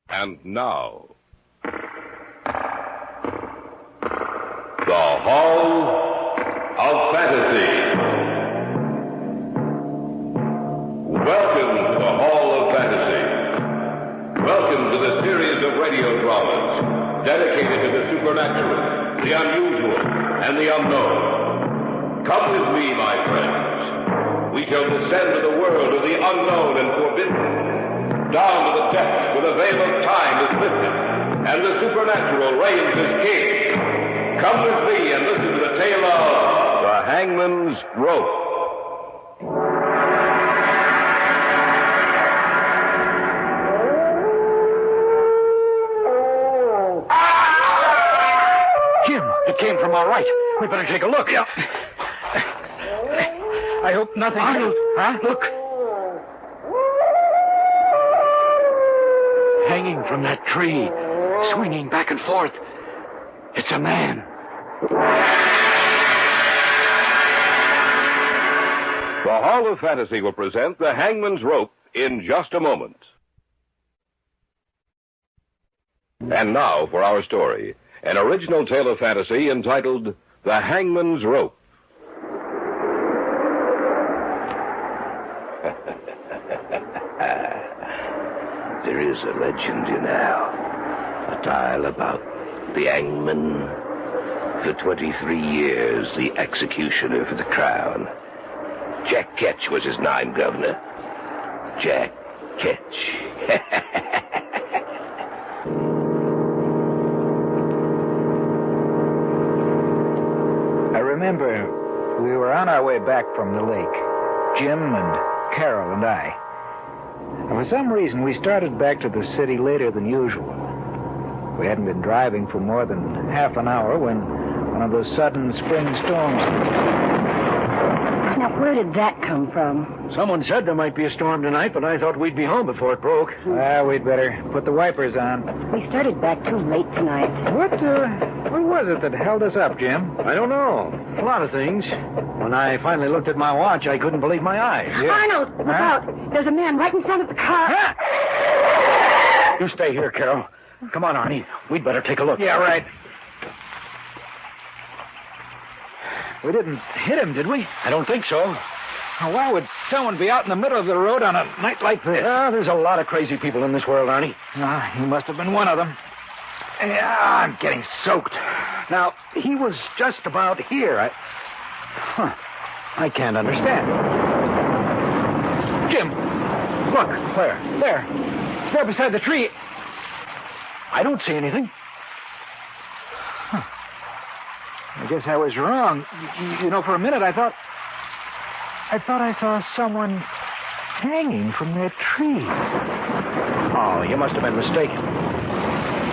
And now, the Hall of Fantasy. Welcome to the Hall of Fantasy. Welcome to the series of radio dramas dedicated to the supernatural, the unusual, and the unknown. Come with me, my friends. We shall descend to the world of the unknown and forbidden, down to the depths where the veil of time is lifted, and the supernatural reigns as king. Come with me and listen to the tale of the Hangman's Rope. Jim, it came from our right. We better take a look. Yeah. I hope nothing... Arnold! Huh? Look. Hanging from that tree, swinging back and forth. It's a man. The Hall of Fantasy will present the Hangman's Rope in just a moment. And now for our story, an original tale of fantasy entitled The Hangman's Rope. There is a legend, you know, a tale about the hangman. For 23 years, the executioner for the crown. Jack Ketch was his name, Governor. Jack Ketch. I remember we were on our way back from the lake, Jim and Carol and I. And for some reason, we started back to the city later than usual. We hadn't been driving for more than half an hour when one of those sudden spring storms... Now, where did that come from? Someone said there might be a storm tonight, but I thought we'd be home before it broke. Well, we'd better put the wipers on. We started back too late tonight. What was it that held us up, Jim? I don't know. A lot of things. When I finally looked at my watch, I couldn't believe my eyes. Yeah. Arnold, look out. There's a man right in front of the car. Ah! You stay here, Carol. Come on, Arnie. We'd better take a look. Yeah, right. We didn't hit him, did we? I don't think so. Now, why would someone be out in the middle of the road on a night like this? There's a lot of crazy people in this world, Arnie. He must have been one of them. Yeah, I'm getting soaked. Now, he was just about here. I can't understand. Jim, look. Where? There beside the tree. I don't see anything. I guess I was wrong. You know, for a minute I thought I saw someone hanging from that tree. Oh, you must have been mistaken.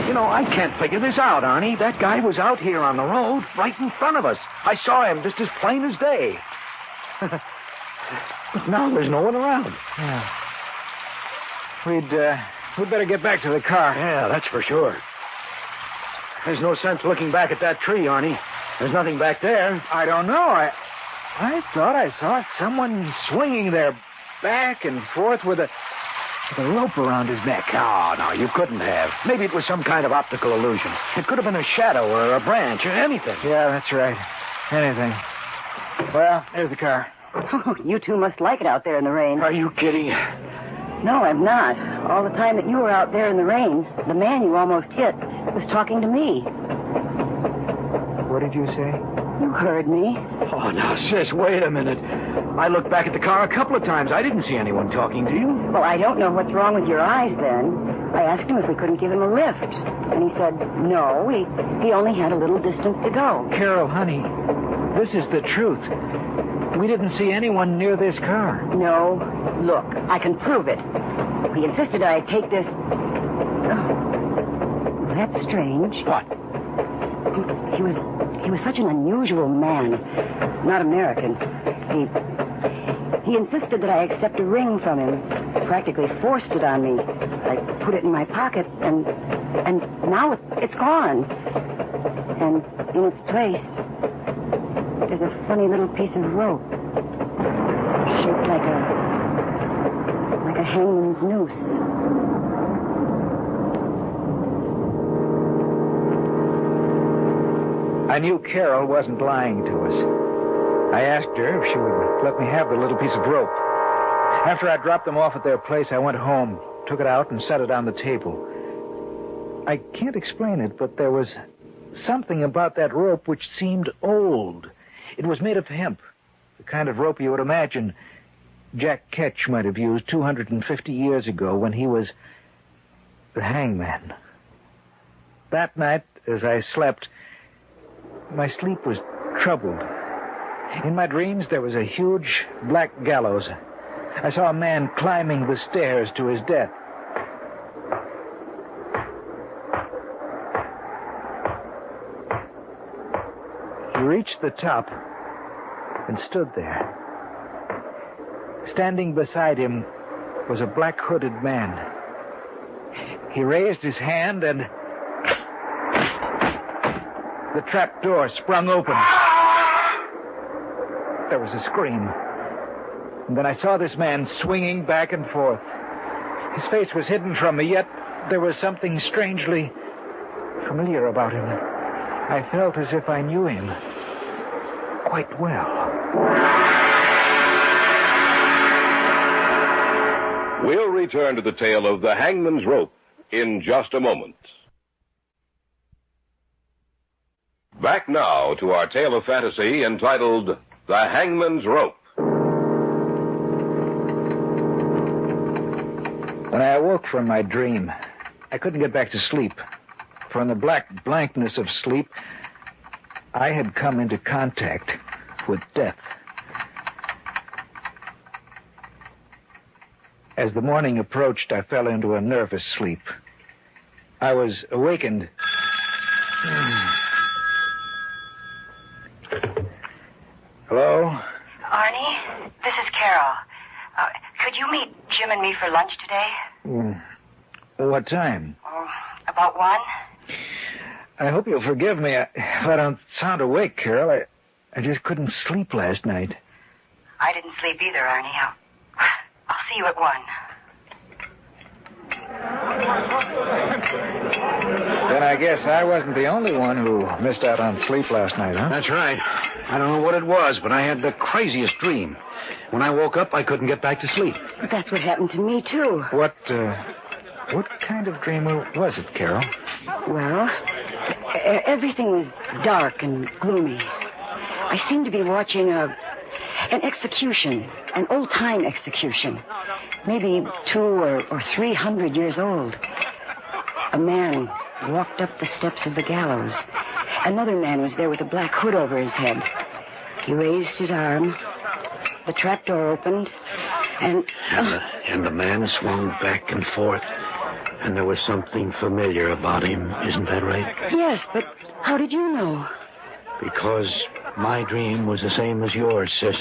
You know, I can't figure this out, Arnie. That guy was out here on the road, right in front of us. I saw him just as plain as day. But now there's no one around. Yeah. We'd better get back to the car. Yeah, that's for sure. There's no sense looking back at that tree, Arnie. There's nothing back there. I don't know. I thought I saw someone swinging there back and forth with a rope around his neck. No, you couldn't have. Maybe it was some kind of optical illusion. It could have been a shadow or a branch or anything. Yeah, that's right. Anything. Well, there's the car. Oh, you two must like it out there in the rain. Are you kidding? No, I'm not. All the time that you were out there in the rain, the man you almost hit was talking to me. What did you say? You heard me. Oh, now, sis, wait a minute. I looked back at the car a couple of times. I didn't see anyone talking to you. Well, I don't know what's wrong with your eyes, then. I asked him if we couldn't give him a lift. And he said, no, he only had a little distance to go. Carol, honey, this is the truth. We didn't see anyone near this car. No. Look, I can prove it. He insisted I take this... Oh, that's strange. What? He was such an unusual man. Not American. He insisted that I accept a ring from him. Practically forced it on me. I put it in my pocket, and now it's gone. And in its place, there's a funny little piece of rope. Shaped like a hangman's noose. I knew Carol wasn't lying to us. I asked her if she would let me have the little piece of rope. After I dropped them off at their place, I went home, took it out, and set it on the table. I can't explain it, but there was something about that rope which seemed old. It was made of hemp, the kind of rope you would imagine Jack Ketch might have used 250 years ago when he was the hangman. That night, as I slept, my sleep was troubled. In my dreams, there was a huge black gallows. I saw a man climbing the stairs to his death. He reached the top and stood there. Standing beside him was a black-hooded man. He raised his hand and the trap door sprung open. There was a scream. And then I saw this man swinging back and forth. His face was hidden from me, yet there was something strangely familiar about him. I felt as if I knew him quite well. We'll return to the tale of the hangman's rope in just a moment. Back now to our tale of fantasy entitled The Hangman's Rope. When I awoke from my dream, I couldn't get back to sleep. For in the black blankness of sleep, I had come into contact with death. As the morning approached, I fell into a nervous sleep. I was awakened. Hello? Arnie, this is Carol. Could you meet Jim and me for lunch today? What time? About 1? I hope you'll forgive me if I don't sound awake, Carol. I just couldn't sleep last night. I didn't sleep either, Arnie. I'll see you at 1. Then I guess I wasn't the only one who missed out on sleep last night, huh? That's right. I don't know what it was, but I had the craziest dream. When I woke up, I couldn't get back to sleep. But that's what happened to me, too. What kind of dream was it, Carol? Well, everything was dark and gloomy. I seemed to be watching an execution, an old-time execution, maybe 200 or 300 years old. A man walked up the steps of the gallows. Another man was there with a black hood over his head. He raised his arm. The trapdoor opened, and the man swung back and forth, and there was something familiar about him. Isn't that right? Yes, but how did you know? Because my dream was the same as yours, sis.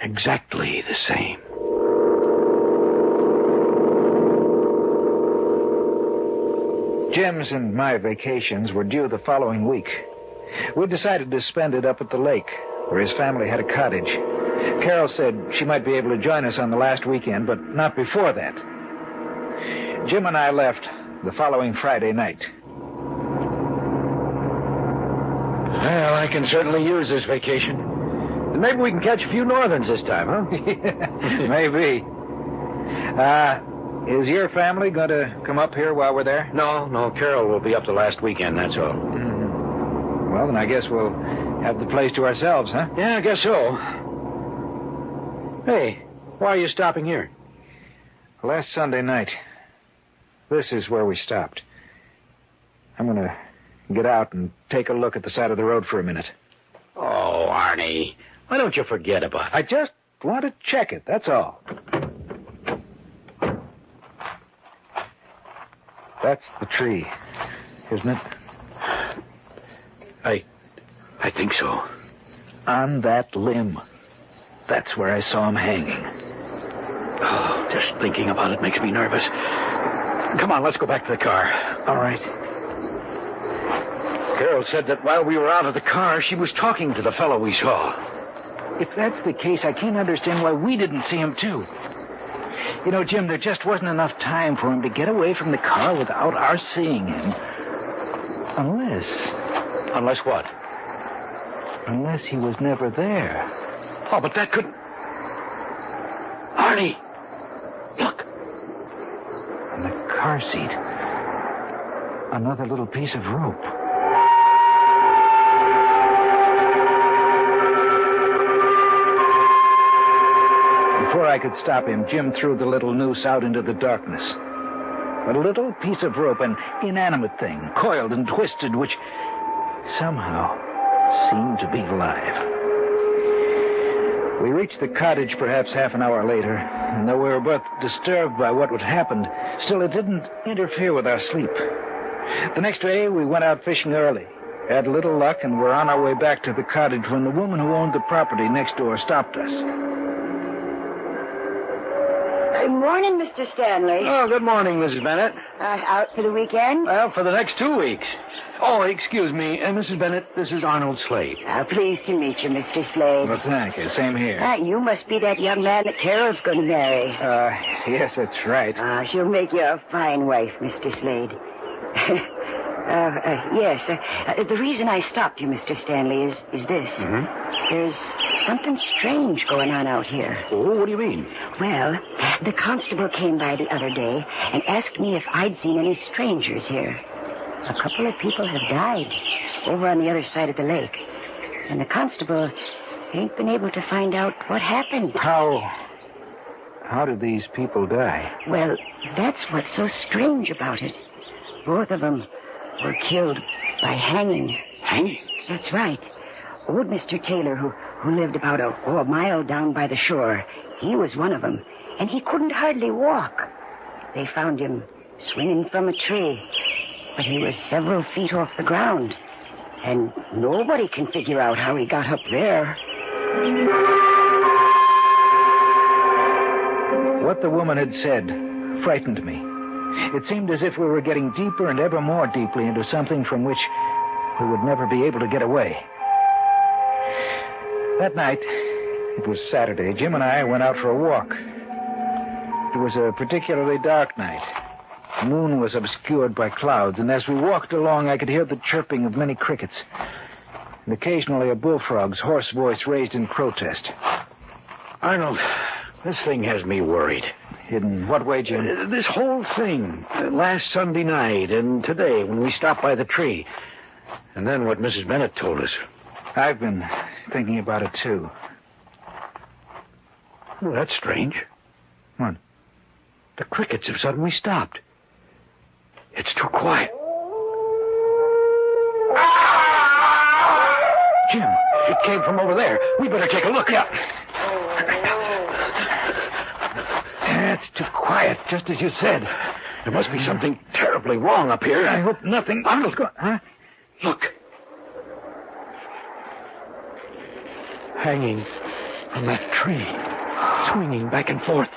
Exactly the same. Jim's and my vacations were due the following week. We decided to spend it up at the lake, where his family had a cottage. Carol said she might be able to join us on the last weekend, but not before that. Jim and I left the following Friday night. Well, I can certainly use this vacation. And maybe we can catch a few northerns this time, huh? Maybe. Is your family going to come up here while we're there? No. Carol will be up the last weekend, that's all. Mm-hmm. Well, then I guess we'll have the place to ourselves, huh? Yeah, I guess so. Hey, why are you stopping here? Last Sunday night. This is where we stopped. I'm going to get out and take a look at the side of the road for a minute. Oh, Arnie, why don't you forget about it? I just want to check it, that's all. That's the tree, isn't it? I think so. On that limb. That's where I saw him hanging. Oh, just thinking about it makes me nervous. Come on, let's go back to the car. All right. Carol said that while we were out of the car, she was talking to the fellow we saw. If that's the case, I can't understand why we didn't see him, too. You know, Jim, there just wasn't enough time for him to get away from the car without our seeing him. Unless... Unless what? Unless he was never there. Oh, but that could... Arnie! Look! On the car seat, another little piece of rope. Before I could stop him, Jim threw the little noose out into the darkness. A little piece of rope, an inanimate thing, coiled and twisted, which somehow seemed to be alive. We reached the cottage perhaps half an hour later, and though we were both disturbed by what had happened, still it didn't interfere with our sleep. The next day, we went out fishing early, had little luck, and were on our way back to the cottage when the woman who owned the property next door stopped us. Good morning, Mr. Stanley. Oh, good morning, Mrs. Bennett. Out for the weekend? Well, for the next 2 weeks. Oh, excuse me, Mrs. Bennett, this is Arnold Slade. Pleased to meet you, Mr. Slade. Well, thank you. Same here. You must be that young man that Carol's going to marry. Yes, that's right. She'll make you a fine wife, Mr. Slade. Yes. The reason I stopped you, Mr. Stanley, is this. Mm-hmm. There's something strange going on out here. Oh, what do you mean? Well, the constable came by the other day and asked me if I'd seen any strangers here. A couple of people have died over on the other side of the lake. And the constable ain't been able to find out what happened. How did these people die? Well, that's what's so strange about it. Both of them were killed by hanging. Hanging? That's right. Old Mr. Taylor, who lived about a mile down by the shore, he was one of them, and he couldn't hardly walk. They found him swinging from a tree, but he was several feet off the ground, and nobody can figure out how he got up there. What the woman had said frightened me. It seemed as if we were getting deeper and ever more deeply into something from which we would never be able to get away. That night, it was Saturday, Jim and I went out for a walk. It was a particularly dark night. The moon was obscured by clouds, and as we walked along, I could hear the chirping of many crickets, and occasionally a bullfrog's hoarse voice raised in protest. Arnold, this thing has me worried. In what way, Jim? This whole thing. Last Sunday night and today when we stopped by the tree. And then what Mrs. Bennett told us. I've been thinking about it, too. Well, that's strange. What? The crickets have suddenly stopped. It's too quiet. Jim, it came from over there. We better take a look. Yeah. It's too quiet, just as you said. There must be something terribly wrong up here. I hope nothing... Arnold, huh? Look. Hanging from that tree, swinging back and forth.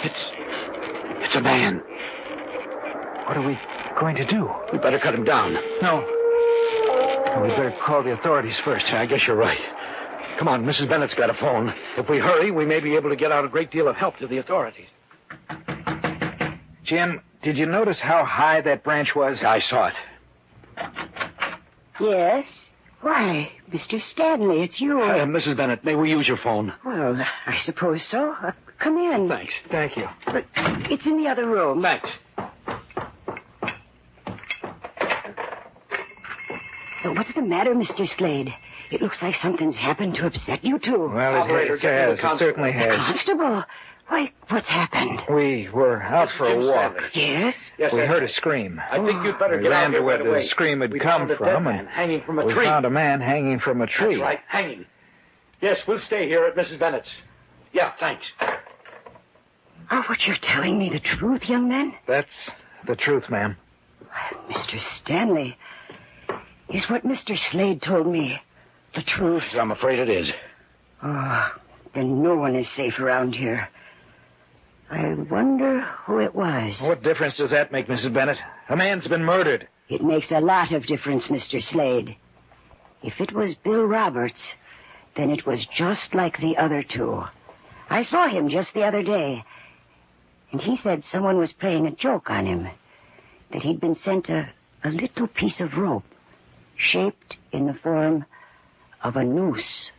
It's a man. What are we going to do? We better cut him down. No. We'd better call the authorities first. I guess you're right. Come on, Mrs. Bennett's got a phone. If we hurry, we may be able to get out a great deal of help to the authorities. Jim, did you notice how high that branch was? I saw it. Yes? Why, Mr. Stanley, it's you. Mrs. Bennett, may we use your phone? Well, I suppose so. Come in. Thanks. Thank you. But it's in the other room. Thanks. What's the matter, Mr. Slade? It looks like something's happened to upset you two. Well, it has. It certainly has. Constable? Why, what's happened? We were out for a walk. Yes? Yes, we heard a scream. I think you'd better We get out ran here to where right away. the scream had We come found a from, dead and man hanging from a we tree. found a man hanging from a tree. That's right, hanging. Yes, we'll stay here at Mrs. Bennett's. Yeah, thanks. Oh, what you're telling me the truth, young man? That's the truth, ma'am. Mr. Stanley, is what Mr. Slade told me the truth? I'm afraid it is. Oh, then no one is safe around here. I wonder who it was. What difference does that make, Mrs. Bennett? A man's been murdered. It makes a lot of difference, Mr. Slade. If it was Bill Roberts, then it was just like the other two. I saw him just the other day, and he said someone was playing a joke on him, that he'd been sent a little piece of rope shaped in the form of a noose.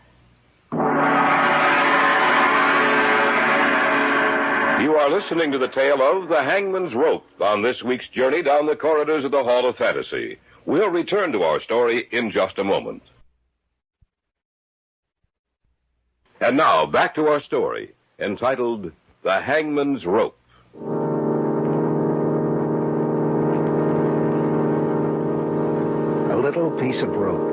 You are listening to the tale of The Hangman's Rope on this week's journey down the corridors of the Hall of Fantasy. We'll return to our story in just a moment. And now, back to our story, entitled The Hangman's Rope. A little piece of rope.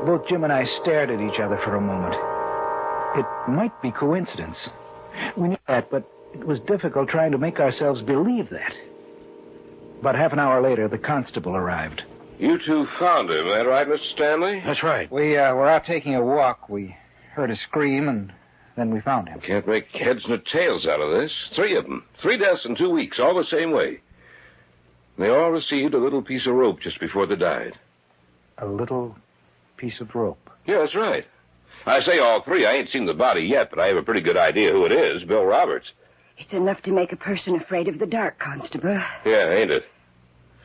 Both Jim and I stared at each other for a moment. It might be coincidence. We knew that, but it was difficult trying to make ourselves believe that. About half an hour later, the constable arrived. You two found him, that right, Mr. Stanley? That's right. We were out taking a walk. We heard a scream, and then we found him. Can't make heads nor tails out of this. 3 of them. 3 deaths in 2 weeks, all the same way. They all received a little piece of rope just before they died. A little piece of rope. Yeah, that's right. I say all 3. I ain't seen the body yet, but I have a pretty good idea who it is. Bill Roberts. It's enough to make a person afraid of the dark, Constable. Yeah, ain't it?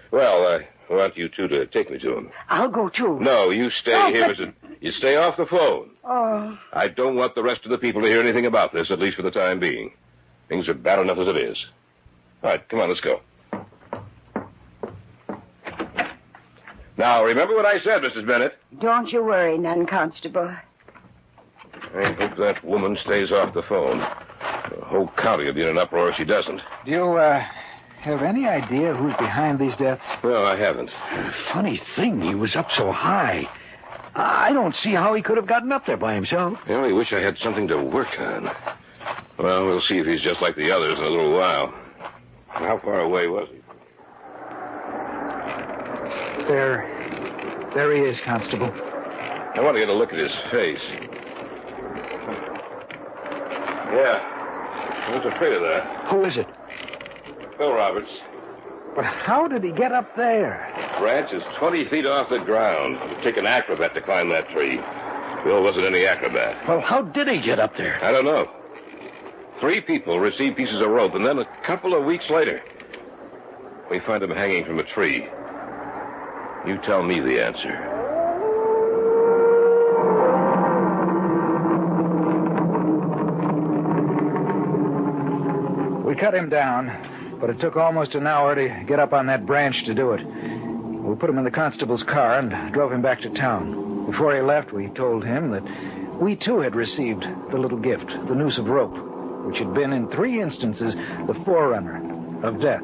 Well, I want you two to take me to him. I'll go, too. No, you stay here. But... You stay off the phone. Oh. I don't want the rest of the people to hear anything about this, at least for the time being. Things are bad enough as it is. All right, come on, let's go. Now, remember what I said, Mrs. Bennett. Don't you worry none, Constable. I hope that woman stays off the phone. The whole county will be in an uproar if she doesn't. Do you, have any idea who's behind these deaths? No, I haven't. Funny thing, he was up so high. I don't see how he could have gotten up there by himself. I only wish I had something to work on. Well, we'll see if he's just like the others in a little while. How far away was he? There he is, Constable. I want to get a look at his face. Yeah. I was afraid of that. Who is it? Bill Roberts. But how did he get up there? The branch is 20 feet off the ground. It would take an acrobat to climb that tree. Bill wasn't any acrobat. Well, how did he get up there? I don't know. 3 people received pieces of rope, and then a couple of weeks later, we find him hanging from a tree. You tell me the answer. We cut him down, but it took almost an hour to get up on that branch to do it. We put him in the constable's car and drove him back to town. Before he left, we told him that we too had received the little gift, the noose of rope, which had been in 3 instances the forerunner of death.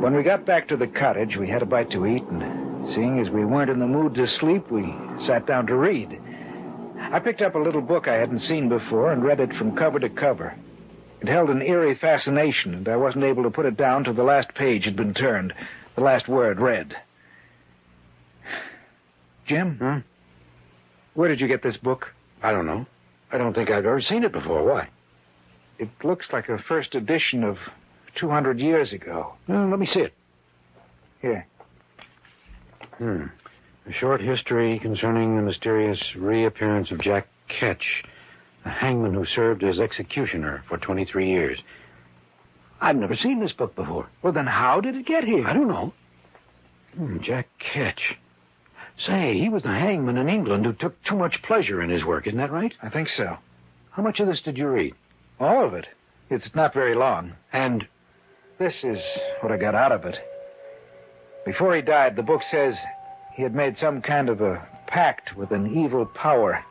When we got back to the cottage, we had a bite to eat, and seeing as we weren't in the mood to sleep, we sat down to read. I picked up a little book I hadn't seen before and read it from cover to cover. It held an eerie fascination, and I wasn't able to put it down till the last page had been turned, the last word read. Jim? Where did you get this book? I don't know. I don't think I've ever seen it before. Why? It looks like a first edition of 200 years ago. Well, let me see it. Here. A short history concerning the mysterious reappearance of Jack Ketch, the hangman who served as executioner for 23 years. I've never seen this book before. Well, then how did it get here? I don't know. Jack Ketch. Say, he was the hangman in England who took too much pleasure in his work, isn't that right? I think so. How much of this did you read? All of it. It's not very long. And this is what I got out of it. Before he died, the book says he had made some kind of a pact with an evil power.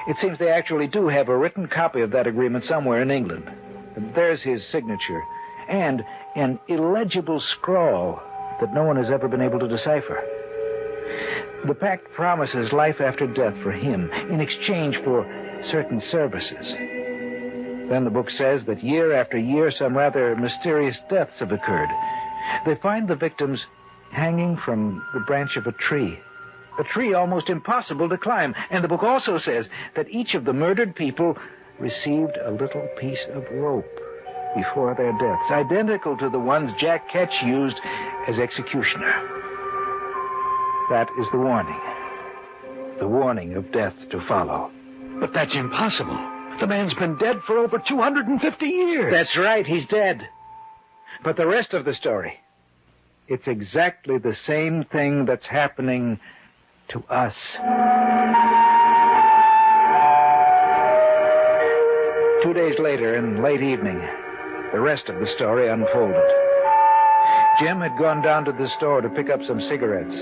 It seems they actually do have a written copy of that agreement somewhere in England. And there's his signature, and an illegible scrawl that no one has ever been able to decipher. The pact promises life after death for him in exchange for certain services. Then the book says that year after year some rather mysterious deaths have occurred. They find the victims hanging from the branch of a tree almost impossible to climb. And the book also says that each of the murdered people received a little piece of rope before their deaths, identical to the ones Jack Ketch used as executioner. That is the warning of death to follow. But that's impossible. The man's been dead for over 250 years. That's right, he's dead. But the rest of the story, it's exactly the same thing that's happening to us. 2 days later, in late evening, the rest of the story unfolded. Jim had gone down to the store to pick up some cigarettes.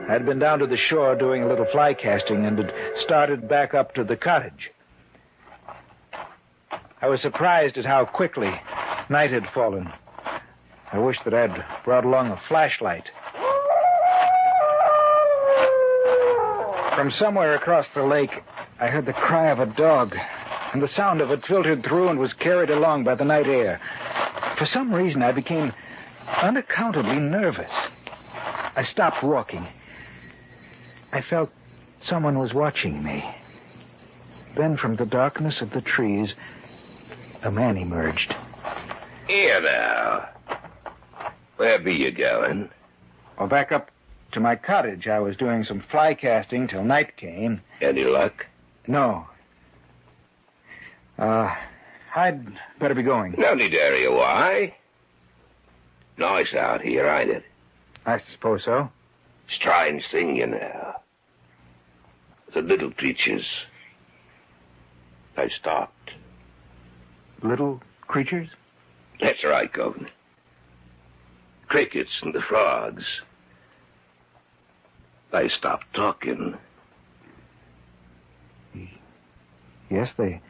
I'd been down to the shore doing a little fly casting and had started back up to the cottage. I was surprised at how quickly night had fallen. I wished that I'd brought along a flashlight. From somewhere across the lake, I heard the cry of a dog, and the sound of it filtered through and was carried along by the night air. For some reason, I became unaccountably nervous. I stopped walking. I felt someone was watching me. Then from the darkness of the trees, a man emerged. Here now. Where be you going? Well, back up to my cottage. I was doing some fly casting till night came. Any luck? No. I'd better be going. No need to hurry. Why? Nice out here, ain't it? I suppose so. Strange thing, you know. The little creatures, they stopped. Little creatures? That's right, Governor. Crickets and the frogs. They stopped talking. Yes, they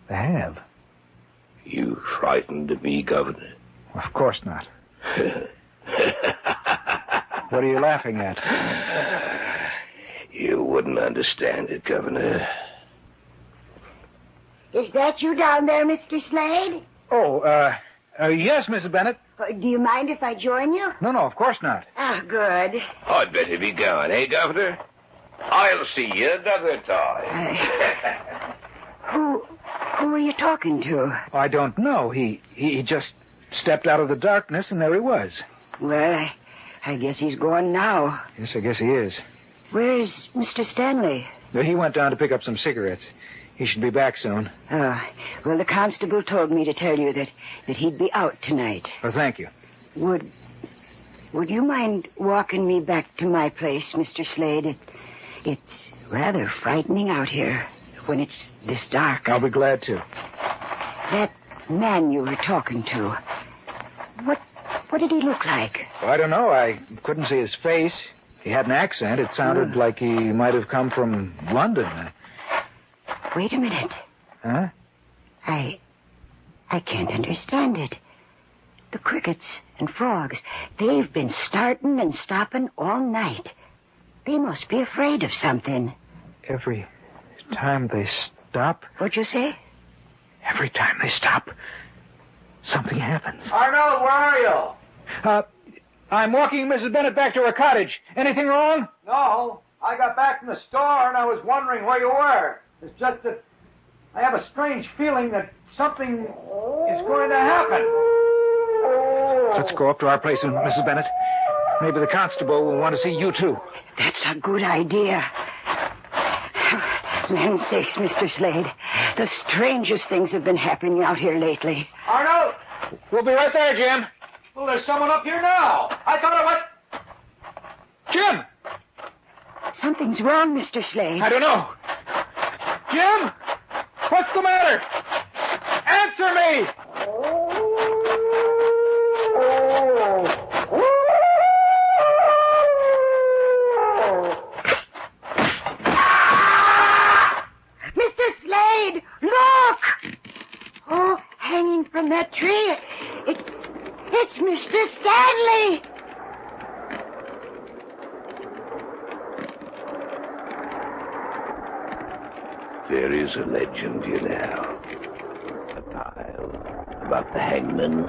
have. You frightened me, Governor? Of course not. What are you laughing at? You wouldn't understand it, Governor. Is that you down there, Mr. Slade? Oh, yes, Mrs. Bennett. Do you mind if I join you? No, of course not. Ah, good. I'd better be going, eh, Governor? I'll see you another time. Who are you talking to? I don't know. He just stepped out of the darkness, and there he was. Well, I guess he's gone now. Yes, I guess he is. Where's Mr. Stanley? He went down to pick up some cigarettes. He should be back soon. Oh, well, the constable told me to tell you that he'd be out tonight. Oh, thank you. Would you mind walking me back to my place, Mr. Slade? It's rather frightening out here when it's this dark. I'll be glad to. That man you were talking to, what did he look like? Well, I don't know. I couldn't see his face. He had an accent. It sounded like he might have come from London. Wait a minute. Huh? I can't understand it. The crickets and frogs, they've been starting and stopping all night. They must be afraid of something. Every time they stop... What'd you say? Every time they stop, something happens. Arnold, where are you? I'm walking Mrs. Bennett back to her cottage. Anything wrong? No. I got back from the store and I was wondering where you were. It's just that I have a strange feeling that something is going to happen. Let's go up to our place, Mrs. Bennett. Maybe the constable will want to see you, too. That's a good idea. Land's sakes, Mr. Slade. The strangest things have been happening out here lately. Arnold! We'll be right there, Jim. Well, there's someone up here now. I thought I went... Jim! Something's wrong, Mr. Slade. I don't know. Jim! What's the matter? Answer me! Mr. Slade, look! Oh, hanging from that tree. It's Mr. Stanley. There is a legend, you know. A tale about the hangman.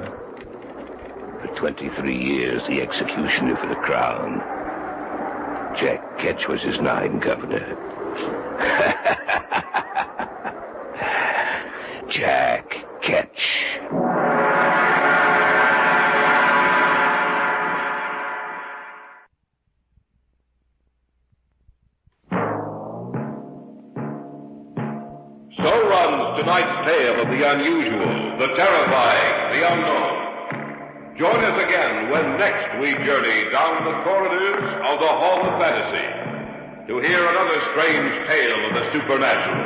For 23 years, the executioner for the crown. Jack Ketch was his name, Governor. Jack Ketch. So runs tonight's tale of the unusual, the terrifying, the unknown. Join us again when next we journey down the corridors of the Hall of Fantasy to hear another strange tale of the supernatural.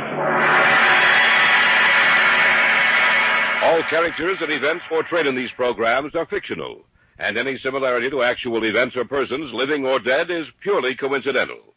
All characters and events portrayed in these programs are fictional, and any similarity to actual events or persons, living or dead, is purely coincidental.